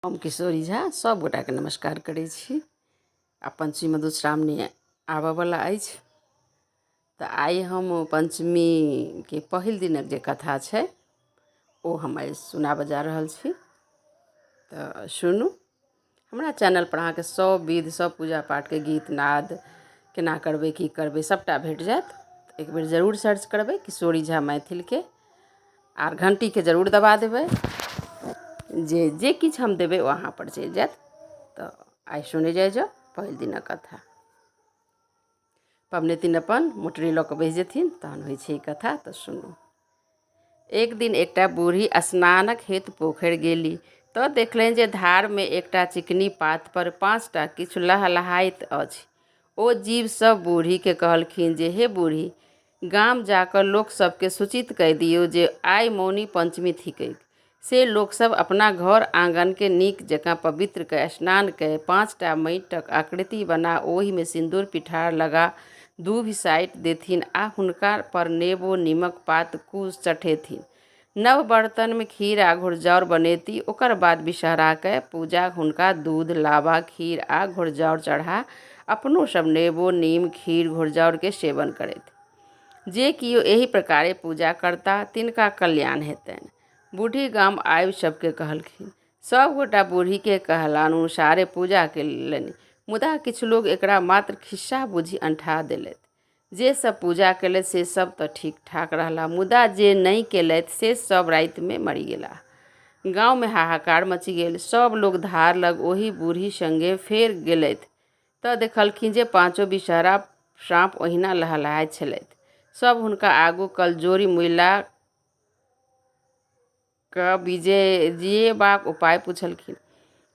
हम किशोरी झा सब गोटा के नमस्कार करै छी। आ पंचमी मधुश्रावणी आबयवला अछि तऽ आइ हम पंचमी के पहिल दिनक जे कथा छै ओ हम आइ सुनाबऽ जा रहल छी। तऽ सुनू। हमरा चैनल पर अहाँके सब विध सब पूजा पाठ के गीत नाद केना करबै की करबै सबटा भेट जायत। एक बेर जरूर सर्च करबै किशोरी झा मैथिल के आर घंटी के जरूर दबा देबै जे किछु हम देबै ओ अहाँ पर चलि जायत। तऽ आइ सुनै जाइ जाउ पहिल दिनक कथा। पबनैतिन अपन मोटरी लऽ कऽ बैसि जेथिन तहन होइ छै ई कथा। तऽ सुनू। एक दिन एकटा बूढ़ी स्नानक हेतु पोखरि गेली तऽ देखलनि जे धारमे एकटा चिकनी पात पर 5टा किछु लहलहाइत अछि। ओ जीव सब बूढ़ी के कहलखिन जे हे बूढ़ी, गाम जाकर लोक सबके सूचित कहि दियौ जे आइ मौनी पंचमी थिकैक। से लोकसभ अपना घर आंगन के नीक जकाँ पवित्र कऽ स्नान कऽ 5टा माटिक आकृति बना ओहिमे सिन्दूर पिठार लगा दूभि साटि देथिन आ हुनका पर नेबो नीमक पात कूश चढ़ेथिन। नव बर्तन में खीर आ घुरजाउर बनेती। ओकर बाद विषहरा के पूजा हुनका दूध लाबा खीर आ घुरजाउर चढ़ा अपनो सब नेबो नीम खीर घुरजाउर के सेवन करैत। जे कियो एहि प्रकारे पूजा करता तिनका कल्याण हेतनि। बूढ़ी गाम आबि सबके कहलखिन। सब गोटा बूढ़ी के कहलानुसारे पूजा केलनि, मुदा किछु लोग एकरा मात्र खिस्सा बुझि अंठा देलथि। जे सब पूजा केलथि से सब तऽ ठीक ठाक रहला, मुदा जे नहि केलथि से सब राति में मरि गेलाह। गाँव में हाहाकार मचि गेल। सब लोग धार लग ओहि बूढ़ी संगे फेर गेलथि तऽ देखलखिन जे 5 विषहरा साँप ओहिना लहलहाइत छलथि। सब हुनका आगू कलजोरी मुइला कऽ जिएबाक उपाय पूछलखिन।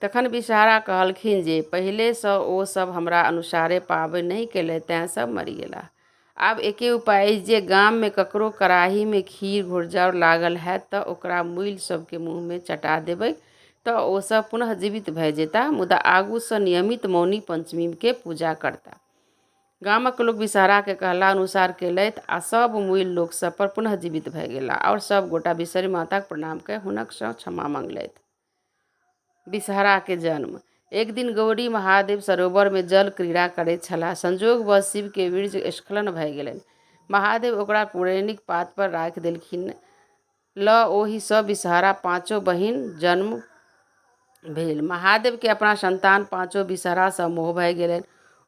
तखन विषहरा कहलखिन जे पहिले सँ ओ सब हमरा अनुसारे पाबनि नहि केलथि तेँ सब मरि गेलाह। आब एके उपाय अछि जे गाम में ककरो कराही में खीर घुरजाउर लागल हैत तऽ ओकरा मुइल सबके मुँह में चटा देबै तऽ ओ सब पुनः जीवित भऽ जेताह, मुदा आगू सँ नियमित मौनी पंचमी के पूजा करता। गामक लोक विषहरा के कहला अनुसार केलथि आ सब मुइल लोक सब पर पुनः जीवित भऽ गेलाह और सब गोटा विषहरी माताक प्रणाम कऽ हुनक सँ क्षमा मंगलथि। विषहरा के जन्म। एक दिन गौरी महादेव सरोवर में जल क्रीड़ा करैत छलाह। संजोगवश शिव के वीर्य स्खलन भऽ गेलनि। महादेव ओकरा पुरैनीक पात पर राखि देलखिन। ओहि सँ विषहरा 5 बहिन जन्म भेल। महादेव के अपना संतान 5 विषहरा सँ मोह भऽ गेलनि।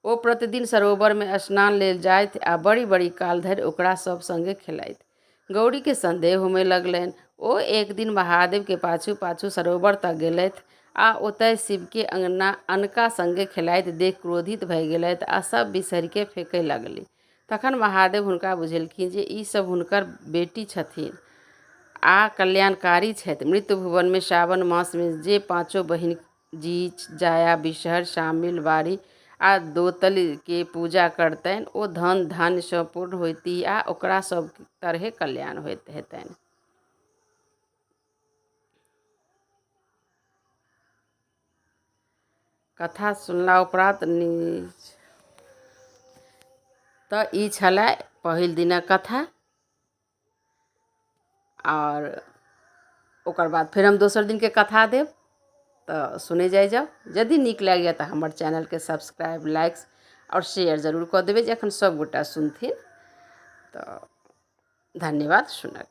ओ प्रतिदिन सरोवर में स्नान लेल जाइत आ बड़ी बड़ी काल धरि ओकरा सब संगे खेलाइत। गौरी के संदेह होमय लगलनि। ओ एक दिन महादेव के पाछू पाछू सरोवर तक गेलथि आ ओतय शिव के अनका संगे खेलाइत देख क्रोधित भऽ गेलथि आ सब बिसरि के फेंकय लगलीह। तखन महादेव हुनका बुझेलखिन जे ई सब हुनकर बेटी छथिन आ कल्याणकारी छथि। मृत्यु भुवन में सावन मास में जे 5 बहिन जीच जाया विषहर शामिल बारी आ दोतल के पूजा करतनि ओ धन धान्य सँ पूर्ण होती आ ओकरा सब तरहे कल्याण हेतनि। कथा सुनला उपरांत तऽ ई छलै पहिल दिनक कथा। और ओकर बाद फिर हम दोसर दिन के कथा देब। तऽ सुने जाउ। यदि नीक लागैए तऽ हमर चैनल के सब्सक्राइब लाइक और शेयर जरूर कऽ देबै जे एखन सब गोटा सुनथिन। तऽ धन्यवाद सुनक।